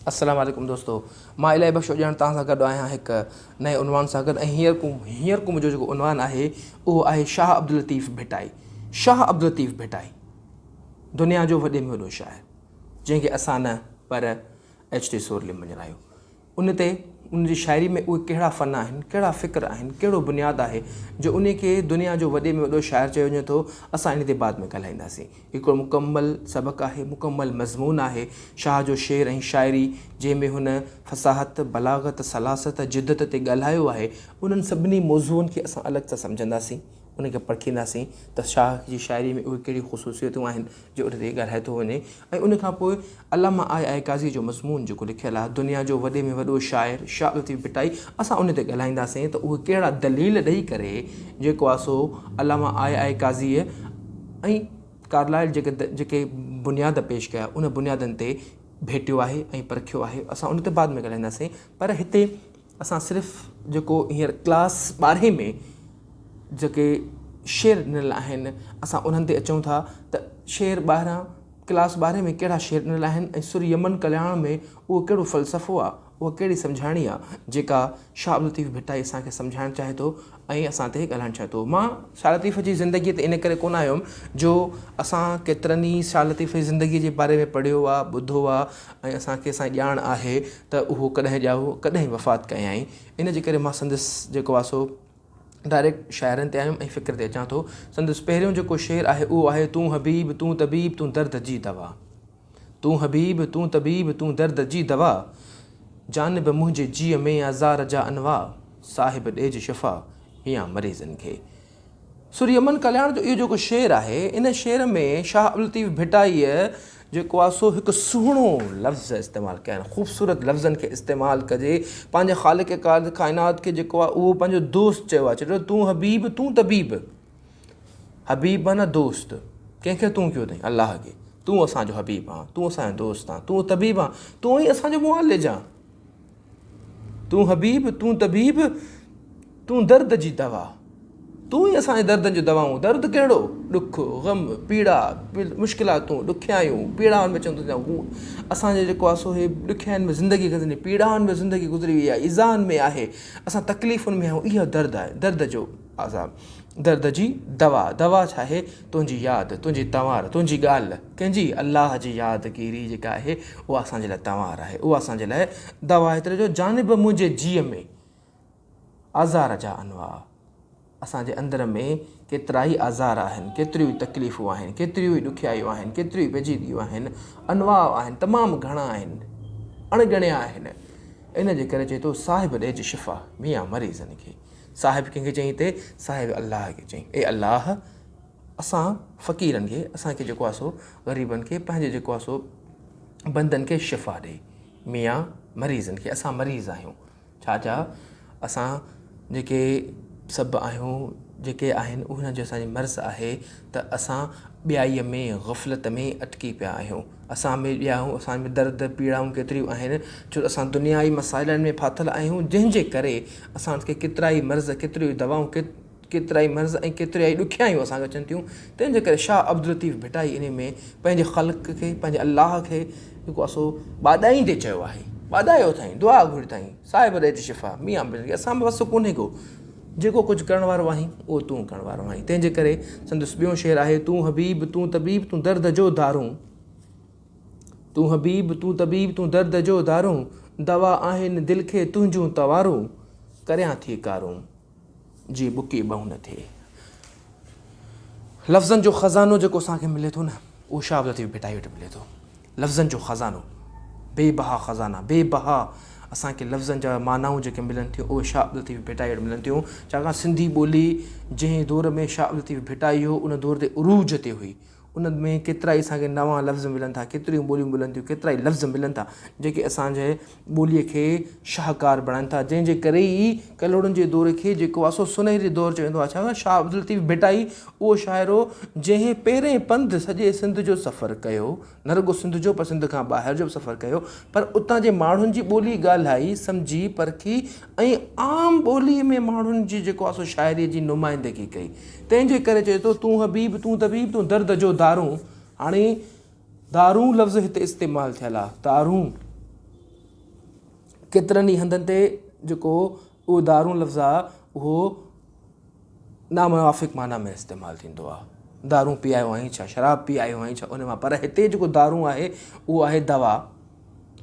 अस्सलाम वालेकुम दोस्तों, मां इलाही बख्श ॼण तव्हां सां गॾु आहियां हिकु नए उनवान सां गॾु। ऐं हींअर को मुंहिंजो जेको उनवान आहे उहो आहे शाह अब्दुल लतीफ़ भिटाई। शाह अब्दुल लतीफ़ भिटाई दुनिया जो वॾे में वॾो शाइर, जंहिंखे असां न पर एच सुर मञायो। उन जी शाइरी में उहे कहिड़ा फ़न आहिनि, कहिड़ा फ़िक्र आहिनि, कहिड़ो बुनियादु आहे जो उन खे दुनिया जो वॾे में वॾो शाइर चयो वञे थो। असां इन ते बाद में ॻाल्हाईंदासीं। हिकिड़ो मुकमल सबक़ु आहे, मुकमल मज़मून आहे शाह जो शेर ऐं शाइरी, जंहिंमें हुन फ़साहत, बलागत, सलासत, जिदत ते ॻाल्हायो आहे। उन्हनि सभिनी मौज़ूअनि खे असां अलॻि सां सम्झंदासीं, उनखे परखींदासीं त शाह जी शाइरी में उहे कहिड़ी ख़ुशूसियतूं आहिनि जो उन ते ॻाल्हाए थो वञे। ऐं उन खां पोइ अलामा आए काज़ी जो मज़मून जेको लिखियलु आहे, दुनिया जो वॾे में वॾो शाइर शाह लतीफ़ भिटाई, असां उन ते ॻाल्हाईंदासीं त उहे कहिड़ा दलील ॾेई करे जेको आहे सो अलामा आए काज़ीअ ऐं कार्लाइल जेके बुनियाद पेश कया, उन बुनियादनि ते भेटियो आहे ऐं परखियो आहे। असां उन ते बाद में ॻाल्हाईंदासीं। पर हिते असां सिर्फ़ु जेको हींअर क्लास 12 में जेके शेर ॾिनल आहिनि, असां उन्हनि ते अचूं था त शेर क्लास 12 में कहिड़ा शेर ॾिनल आहिनि ऐं सुर यमन कल्याण में उहो कहिड़ो फ़लसफ़ो आहे, उहा कहिड़ी सम्झाणी आहे जेका शाह अब्दुल लतीफ़ भिटाई असांखे सम्झाइणु चाहे थो ऐं असां ते ॻाल्हाइणु चाहे थो। मां शाह लतीफ़ जी ज़िंदगीअ ते इन करे कोन आयो हुयुमि जो असां केतिरनि ई शाह लतीफ़ जी ज़िंदगी जे बारे में पढ़ियो आहे, ॿुधो आहे ऐं असांजी ॼाण आहे त उहो कॾहिं वफ़ात कयाईं। इन जे करे मां संदसि जेको आहे सो डायरेक्ट शाइरनि ते आयुमि ऐं फ़िक्र ते अचां थो। संदसि पहिरियों जेको शेर आहे उहो आहे, तूं हबीब तूं तबीब तूं दर्द जी दवा, तूं हबीब तूं तबीब तूं दर्द जी दवा, जानब मुंहिंजे जीअ में अज़ार जा अनवा, साहिब ॾेज शिफ़ा मियां मरीज़नि खे। सुर यमन कल्याण जो इहो जेको शेर आहे, इन शेर में शाह अब्दुल लतीफ़ भिटाईअ जेको आहे सो हिकु सुहिणो लफ़्ज़ इस्तेमालु कया आहिनि, ख़ूबसूरत लफ़्ज़नि खे इस्तेमालु कजे। पंहिंजे ख़ालिक़ काइनात खे जेको आहे उहो पंहिंजो दोस्त चयो आहे, चयो तूं हबीब तूं तबीब। हबीब माना दोस्त, कंहिंखे तूं कयो अथई? अलाह खे। तूं असांजो हबीब आहे, तूं असांजो दोस्त आहे, तूं तबीब आहे, तूं ई असांजो मुआलिज आहे। तूं हबीब तूं तबीब तूं दर्द जी दवा, तूं ई असांजे दर्दनि जूं दवाऊं। दर्द कहिड़ो? ॾुख, ग़म, पीड़ा, मुश्किलातूं, ॾुखियायूं, पीड़ाउनि में चवंदो हू असांजे जेको आहे सो हे ॾुखियाईनि में ज़िंदगी गुज़री, पीड़ाउनि में ज़िंदगी गुज़री वई आहे, इज़ान में आहे, असां तकलीफ़ुनि में आहियूं। इहो दर्द आहे, दर्द जो अज़ाब, दर्द जी दवा। दवा छा आहे? तुंहिंजी यादि, तुंहिंजी तंवार, तुंहिंजी ॻाल्हि, कंहिंजी? अलाह जी यादगिरी जेका आहे उहा असांजे लाइ तंवार आहे, उहा असांजे लाइ दवा आहे। एतिरे जो जानिब मुंहिंजे जीअ में आज़ार जा अनवा, असांजे अंदर में केतिरा ई आज़ार आहिनि, केतिरियूं ई तकलीफ़ूं आहिनि, केतिरियूं ई ॾुखियायूं आहिनि, केतिरियूं ई पेचीदियूं आहिनि, अनवा आहिनि, तमामु घणा आहिनि, अणगणिया आहिनि। इन जे करे चए थो साहिब ॾेज शिफ़ा मियां मरीज़नि खे। साहिब कंहिंखे चई हिते? साहिब अलाह खे चई। ए अलाह, असां फ़क़ीरनि खे, असांखे जेको आहे सो ग़रीबनि खे, पंहिंजे जेको आहे सो बंदनि खे शिफ़ा ॾे, मियां मरीज़नि खे। असां मरीज़ आहियूं। छा असां जेके सभु आहियूं, जेके आहिनि उन्हनि जो असांजी मर्ज़ आहे त असां ॿियाईअ में, ग़फ़लत में अटकी पिया आहियूं। असां में ॿियाऊं, असां में दर्द पीड़ाऊं केतिरियूं आहिनि, छो असां दुनियाई मसाइलनि में फाथल आहियूं, जंहिंजे करे असांखे केतिरा ई मर्ज़, केतिरियूं ई दवाऊं, केतिरा ई मर्ज़ ऐं केतिरा ई ॾुखियायूं असांखे अचनि थियूं। तंहिंजे करे शाह अब्दुल लतीफ़ भिटाई इन में पंहिंजे ख़ल्क़ खे, पंहिंजे अलाह खे जेको आहे सो ॿाॾाईंदे चयो आहे, ॿाॾायो अथई, दुआ घुरी अथई, साहिब ॾेज शिफ़ा मियां मरीज़नि खे। असां में बसि कोन्हे को, जेको कुझु करण वारो आहीं उहो तूं करण वारो आहीं। तंहिंजे करे संदसि ॿियों शेर आहे, तूं हबीब तूं तबीब तूं दर्द जो दारूं, तूं हबीब तूं तबीब तूं दर्द जो दारूं, दवा आहिनि दिलि खे तुंहिंजूं तवारूं, करियां थी कारूं जी बुकी ॿहूं न थिए। लफ़्ज़नि जो ख़ज़ानो जेको असांखे मिले थो न, उहो शाह अब्दुल लतीफ़ भिटाई वटि मिले थो। लफ़्ज़नि जो ख़ज़ानो, बेबहा ख़ज़ाना, बेबहा असांखे लफ़्ज़नि जा मानाऊं जेके मिलनि थियूं उहे शाह अब्दुल लतीफ़ भिटाई वटि मिलनि थियूं। छाकाणि सिंधी ॿोली जंहिं दौर में शाह अब्दुल लतीफ़ भिटाई हो, उन दौर ते उरूज ते हुई। उन में केतिरा ई असांखे नवां लफ़्ज़ मिलनि था, केतिरियूं ॿोलियूं मिलनि थियूं, केतिरा ई लफ़्ज़ मिलनि था जेके असांजे ॿोलीअ खे शाहकार बणाइनि था, जंहिंजे करे ई कलोड़नि जे दौर खे जेको आहे सो सुनहरी दौर चवंदो आहे। छाकाणि शाह अब्दुल लतीफ़ भिटाई उहो शाइर हो जंहिं पहिरें पंधु सॼे सिंध जो सफ़रु कयो, न रुॻो सिंध जो पर सिंध खां ॿाहिरि जो बि सफ़रु कयो, पर उतां जे माण्हुनि जी ॿोली ॻाल्हाई, सम्झी, परखी ऐं आम ॿोलीअ में माण्हुनि जी जेको आहे सो शाइरीअ जी नुमाइंदगी कई। तंहिंजे करे चए थो तूं हबीब तूं तबीब तूं दर्द जो दारूं। हाणे दारूं लफ़्ज़ हिते इस्तेमालु थियल आहे। दारूं केतिरनि ई हंधनि ते जेको उहो दारू लफ़्ज़ आहे उहो नामुवाफ़िक़ माना में इस्तेमालु थींदो आहे। दारू पी आयो आहीं छा, शराब पी आयो आहीं छा, उन मां। पर हिते जेको दारू आहे उहो आहे दवा,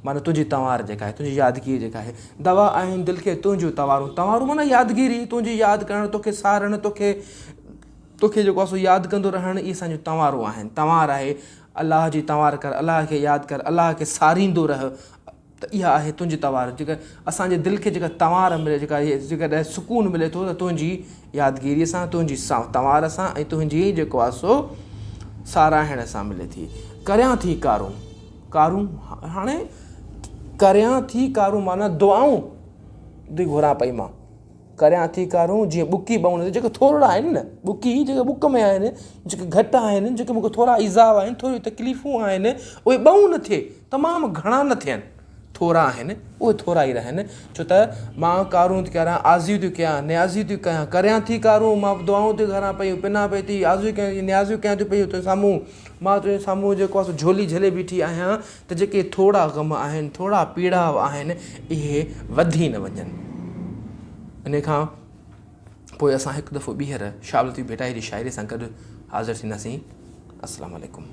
माना तुंहिंजी तंवार जेका आहे, तुंहिंजी यादगिरी जेका आहे। दवा आहिनि दिलि खे तुंहिंजूं तंवारूं, तंवारूं माना यादगिरी, तुंहिंजी यादि करणु, तोखे सारणु, तोखे जेको आहे सो यादि कंदो रहणु, इहे असांजूं तंवारूं आहिनि। तंवार आहे अलाह जी तंवार कर, अलाह खे यादि कर, अलाह खे सारींदो रह, त इहा आहे तुंहिंजी तंवार। जेका असांजे दिलि खे जेका तंवार मिले, जेका सुकून मिले थो, त तुंहिंजी यादगिरीअ सां, तुंहिंजी तंवार सां ऐं तुंहिंजी जेको आहे सो साराहिण सां मिले थी। करियां थी कारूं, कारूं हाणे करियां थी कारूं माना दुआऊं थी घुरां पई मां। करियां थी कारूं जीअं बुकी ॿऊं, जेके थोरा आहिनि न, बुकी जेके बुक में आहिनि, जेके घटि आहिनि, जेके मूंखे थोरा इज़ाव आहिनि, थोरियूं तकलीफ़ूं आहिनि, उहे ॿऊं न थिए, तमामु घणा न थियनि, थोरा आहिनि, उहे थोरा ई रहनि। छो त मां कारूं थी कयां, आज़ियूं थी कयां, न्याज़ियूं थी कयां। करियां थी कारूं मां दुआऊं थी घुरां पई, पिना पई थी, आज़ियूं कयां, न्याज़ियूं कयां थी पई तुंहिंजे साम्हूं। मां तुंहिंजे साम्हूं जेको आहे सो झोली झले बीठी आहियां, त जेके थोरा ग़म आहिनि, थोरा पीड़ा आहिनि, इहे वधी न वञनि। इन खां पोइ असां हिकु दफ़ो ॿीहर शाह अब्दुल लतीफ़ भेटाई जी शाइरी सां गॾु हाज़िर थींदासीं। अस्सलामु अलैकुम।